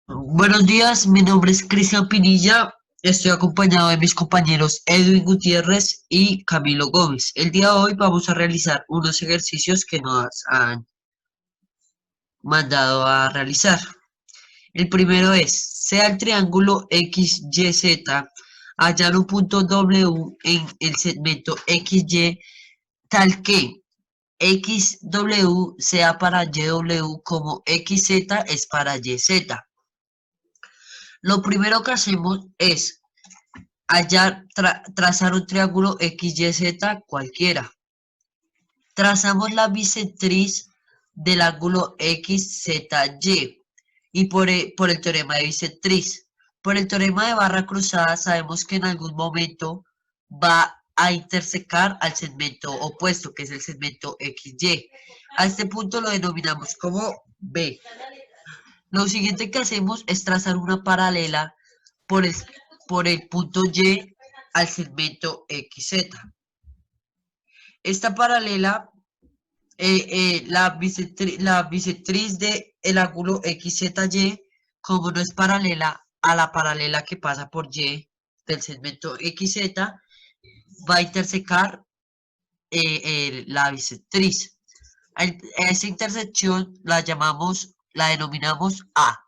Buenos días, mi nombre es Cristian Pinilla. Estoy acompañado de mis compañeros Edwin Gutiérrez y Camilo Gómez. El día de hoy vamos a realizar unos ejercicios que nos han mandado a realizar. El primero es, sea el triángulo XYZ, hallar un punto W en el segmento XY tal que XW sea para YW como XZ es para YZ. Lo primero que hacemos es trazar un triángulo XYZ cualquiera. Trazamos la bisectriz del ángulo XZY y por el teorema de bisectriz. Por el teorema de barra cruzada sabemos que en algún momento va a intersecar al segmento opuesto, que es el segmento XY. A este punto lo denominamos como B. Lo siguiente que hacemos es trazar una paralela por el, por el punto Y al segmento XZ. Esta paralela, la bisectriz del ángulo XZY, como no es paralela a la paralela que pasa por Y del segmento XZ, va a intersecar la bisectriz. A esa intersección la denominamos A.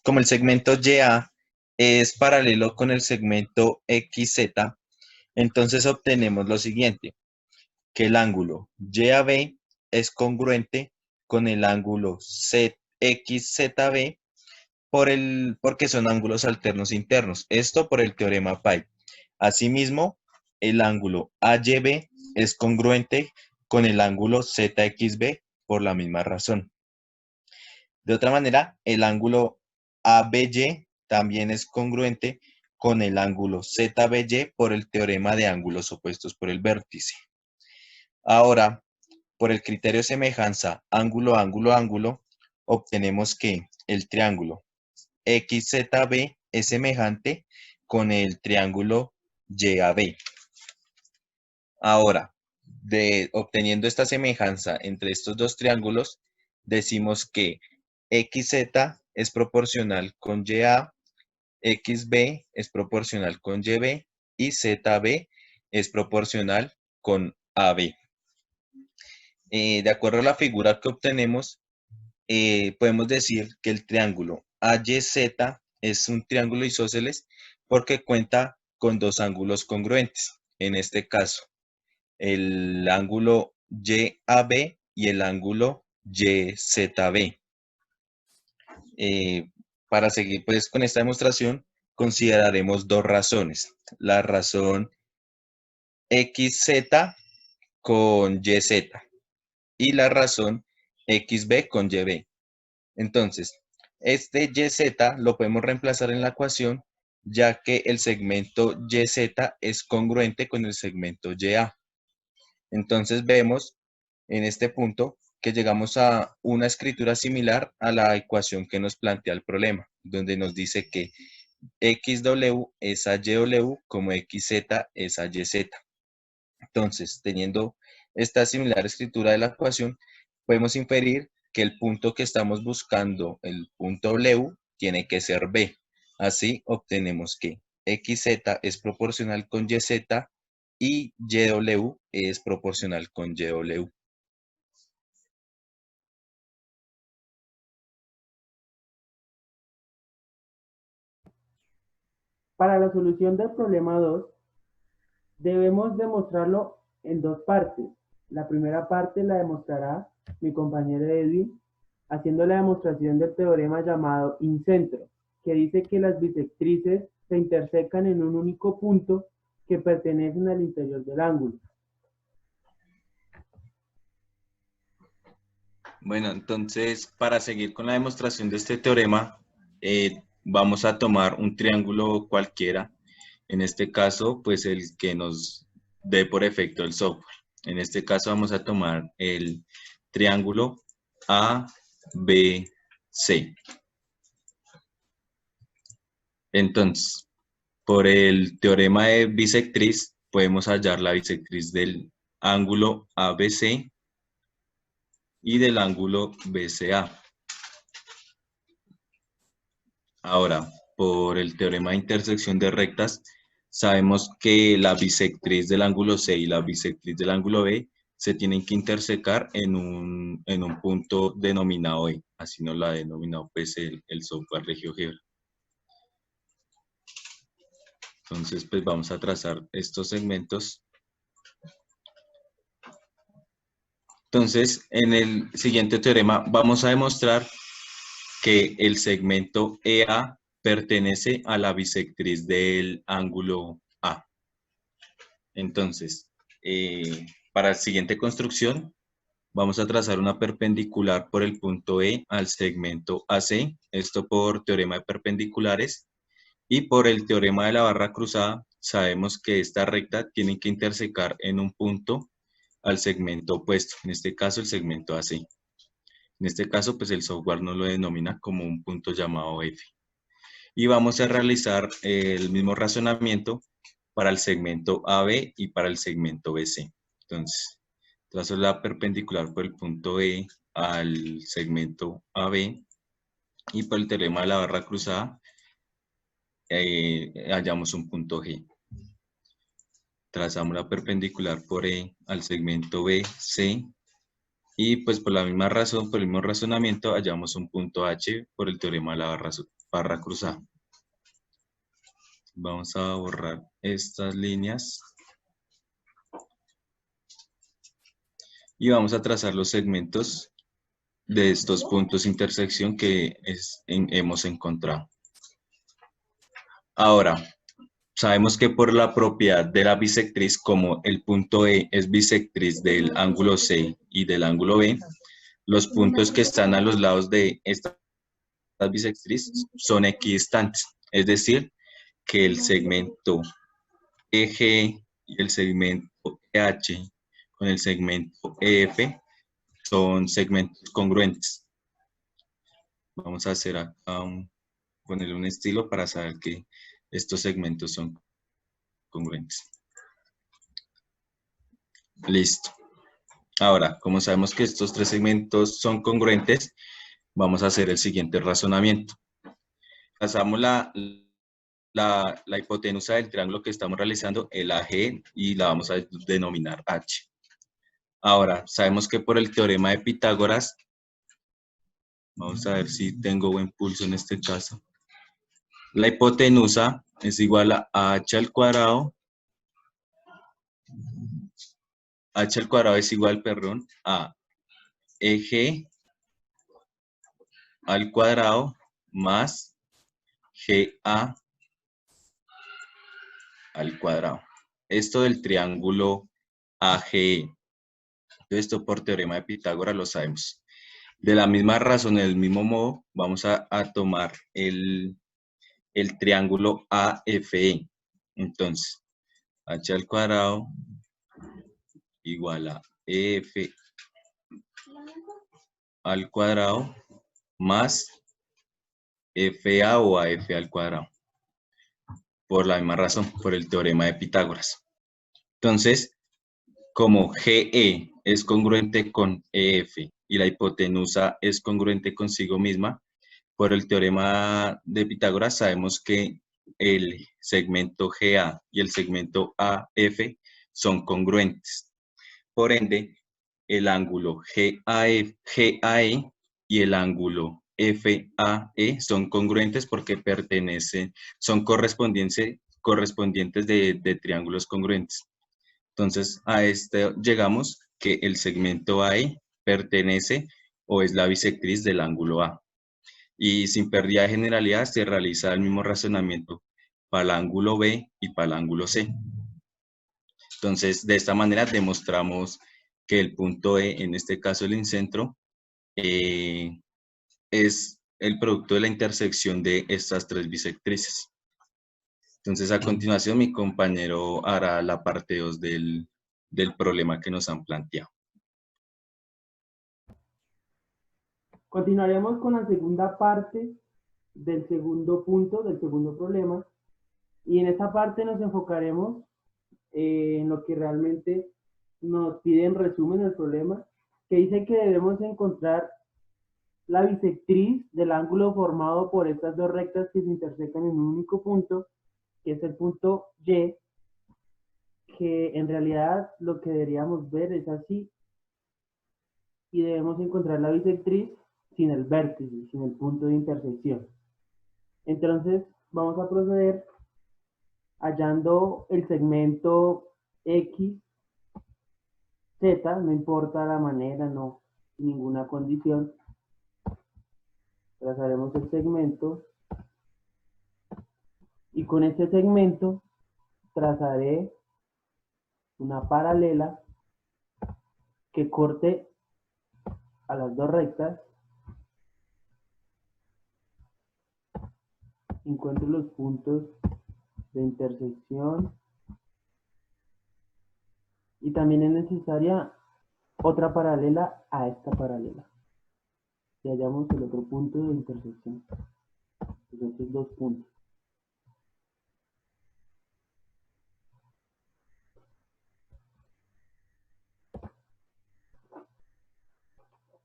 Como el segmento YA es paralelo con el segmento XZ, entonces obtenemos lo siguiente, que el ángulo YAB es congruente con el ángulo XZB porque son ángulos alternos internos. Esto por el teorema Pi. Asimismo, el ángulo AYB es congruente con el ángulo ZXB por la misma razón. De otra manera, el ángulo ABY también es congruente con el ángulo ZBY por el teorema de ángulos opuestos por el vértice. Ahora, por el criterio de semejanza ángulo, ángulo, ángulo, obtenemos que el triángulo XZB es semejante con el triángulo YAB. Ahora, obteniendo esta semejanza entre estos dos triángulos, decimos que XZ es proporcional con YA, XB es proporcional con YB y ZB es proporcional con AB. De acuerdo a la figura que obtenemos, podemos decir que el triángulo AYZ es un triángulo isósceles porque cuenta con dos ángulos congruentes. En este caso, el ángulo YAB y el ángulo YZB. Para seguir pues con esta demostración, consideraremos dos razones. La razón XZ con YZ y la razón XB con YB. Entonces, este YZ lo podemos reemplazar en la ecuación ya que el segmento YZ es congruente con el segmento YA. Entonces vemos en este punto que llegamos a una escritura similar a la ecuación que nos plantea el problema, donde nos dice que XW es a YW como XZ es a YZ. Entonces, teniendo esta similar escritura de la ecuación, podemos inferir que el punto que estamos buscando, el punto W, tiene que ser B. Así obtenemos que XZ es proporcional con YZ y YW es proporcional con YW. Para la solución del problema 2, debemos demostrarlo en dos partes. La primera parte la demostrará mi compañero Edwin, haciendo la demostración del teorema llamado incentro, que dice que las bisectrices se intersecan en un único punto que pertenecen al interior del ángulo. Bueno, entonces para seguir con la demostración de este teorema, vamos a tomar un triángulo cualquiera. En este caso, pues el que nos dé por efecto el software. En este caso vamos a tomar el triángulo ABC. Entonces, por el teorema de bisectriz, podemos hallar la bisectriz del ángulo ABC y del ángulo BCA. Ahora, por el teorema de intersección de rectas, sabemos que la bisectriz del ángulo C y la bisectriz del ángulo B se tienen que intersecar en un punto denominado E. Así nos lo ha denominado pues, el software de GeoGebra. Entonces, pues vamos a trazar estos segmentos. Entonces, en el siguiente teorema vamos a demostrar que el segmento EA pertenece a la bisectriz del ángulo A. Entonces, para la siguiente construcción, vamos a trazar una perpendicular por el punto E al segmento AC, esto por teorema de perpendiculares, y por el teorema de la barra cruzada, sabemos que esta recta tiene que intersecar en un punto al segmento opuesto, en este caso el segmento AC. En este caso, pues el software nos lo denomina como un punto llamado F. Y vamos a realizar el mismo razonamiento para el segmento AB y para el segmento BC. Entonces, trazo la perpendicular por el punto E al segmento AB y por el teorema de la barra cruzada hallamos un punto G. Trazamos la perpendicular por E al segmento BC y pues por la misma razón, por el mismo razonamiento, hallamos un punto H por el teorema de la barra cruzada. Vamos a borrar estas líneas. Y vamos a trazar los segmentos de estos puntos de intersección que hemos encontrado. Ahora, sabemos que por la propiedad de la bisectriz, como el punto E es bisectriz del ángulo C y del ángulo B, los puntos que están a los lados de esta bisectriz son equidistantes. Es decir, que el segmento EG y el segmento EH con el segmento EF son segmentos congruentes. Vamos a hacer acá ponerle un estilo para saber que estos segmentos son congruentes. Listo. Ahora, como sabemos que estos tres segmentos son congruentes, vamos a hacer el siguiente razonamiento. Trazamos la hipotenusa del triángulo que estamos realizando, el AG, y la vamos a denominar H. Ahora, sabemos que por el teorema de Pitágoras, vamos a ver si tengo buen pulso en este caso, la hipotenusa es igual a H al cuadrado. H al cuadrado es igual, perdón, a EG al cuadrado más GA al cuadrado. Esto del triángulo AGE. Esto por teorema de Pitágoras lo sabemos. De la misma razón, del mismo modo, vamos a tomar el triángulo AFE. Entonces, H al cuadrado igual a EF al cuadrado más FA o AF al cuadrado. Por la misma razón, por el teorema de Pitágoras. Entonces, como GE es congruente con EF y la hipotenusa es congruente consigo misma, por el teorema de Pitágoras sabemos que el segmento GA y el segmento AF son congruentes. Por ende, el ángulo GAE y el ángulo FAE son congruentes porque son correspondientes de triángulos congruentes. Entonces, a este llegamos que el segmento AE pertenece o es la bisectriz del ángulo A. Y sin pérdida de generalidad se realiza el mismo razonamiento para el ángulo B y para el ángulo C. Entonces, de esta manera demostramos que el punto E, en este caso el incentro, es el producto de la intersección de estas tres bisectrices. Entonces, a continuación, mi compañero hará la parte 2 del problema que nos han planteado. Continuaremos con la segunda parte del segundo punto, del segundo problema, y en esta parte nos enfocaremos en lo que realmente nos pide en resumen el problema, que dice que debemos encontrar la bisectriz del ángulo formado por estas dos rectas que se intersecan en un único punto, que es el punto Y, que en realidad lo que deberíamos ver es así, y debemos encontrar la bisectriz sin el vértice, sin el punto de intersección. Entonces, vamos a proceder hallando el segmento X, Z, no importa la manera, no, ninguna condición. Trazaremos el segmento y con este segmento trazaré una paralela que corte a las dos rectas. Encuentro los puntos de intersección y también es necesaria otra paralela a esta paralela. Y hallamos el otro punto de intersección. Entonces, dos puntos.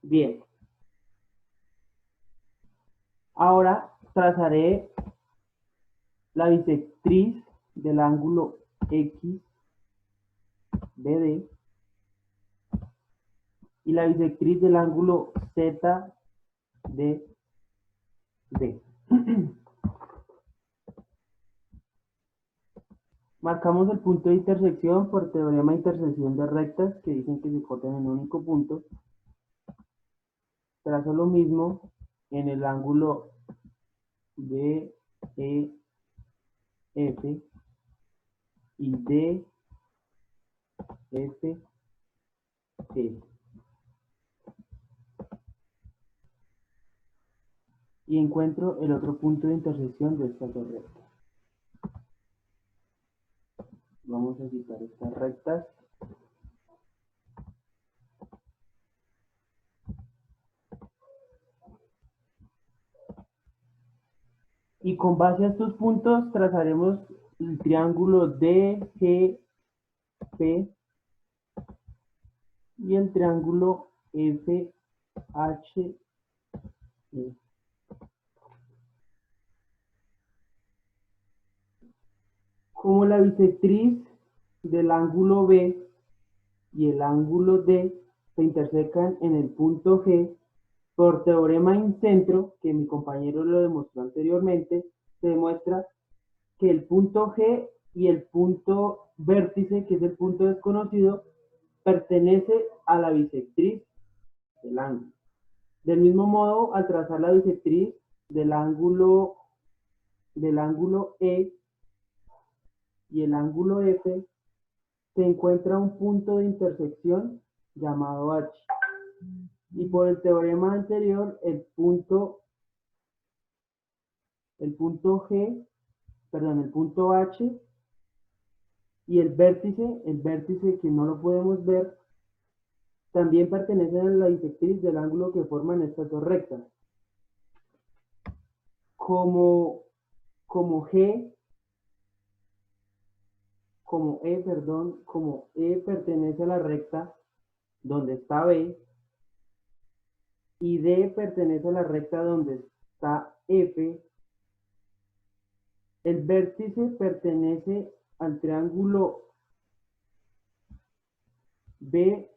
Bien. Ahora trazaré la bisectriz del ángulo XBD y la bisectriz del ángulo ZDD. Marcamos el punto de intersección por teorema de intersección de rectas que dicen que se cortan en un único punto. Trazo lo mismo en el ángulo BEF y DFE. Y encuentro el otro punto de intersección de estas dos rectas. Vamos a citar estas rectas. Y con base a estos puntos trazaremos el triángulo DGP y el triángulo FHE. Como la bisectriz del ángulo B y el ángulo D se intersecan en el punto G, por teorema in centro, que mi compañero lo demostró anteriormente, se demuestra que el punto G y el punto vértice, que es el punto desconocido, pertenece a la bisectriz del ángulo. Del mismo modo, al trazar la bisectriz del ángulo E y el ángulo F, se encuentra un punto de intersección llamado H. Y por el teorema anterior, el punto H y el vértice que no lo podemos ver, también pertenecen a la bisectriz del ángulo que forman estas dos rectas. Como E pertenece a la recta donde está B y D pertenece a la recta donde está F, el vértice pertenece al triángulo BD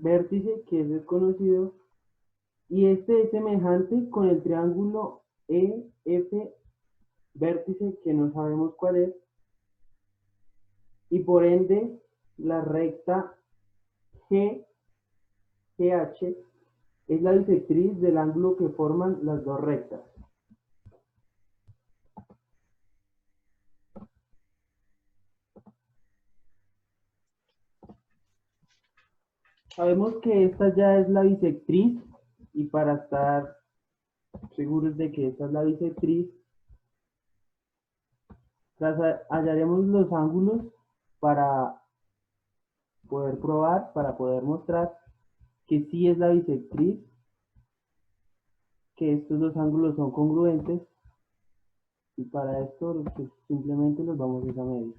vértice, que es desconocido, y este es semejante con el triángulo EF vértice, que no sabemos cuál es, y por ende la recta GH es la bisectriz del ángulo que forman las dos rectas. Sabemos que esta ya es la bisectriz, y para estar seguros de que esta es la bisectriz, hallaremos los ángulos para poder probar, para poder mostrar que sí es la bisectriz, que estos dos ángulos son congruentes, y para esto pues, simplemente los vamos a medir.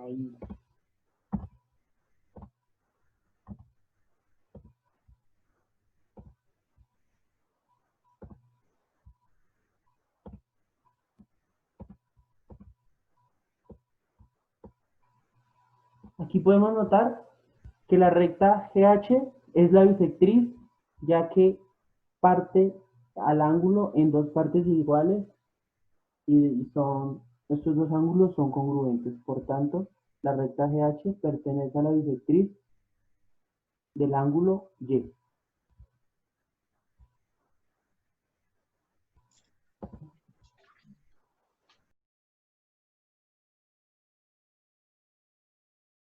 Ahí. Aquí podemos notar que la recta GH es la bisectriz, ya que parte al ángulo en dos partes iguales y estos dos ángulos son congruentes. Por tanto, la recta GH pertenece a la bisectriz del ángulo Y.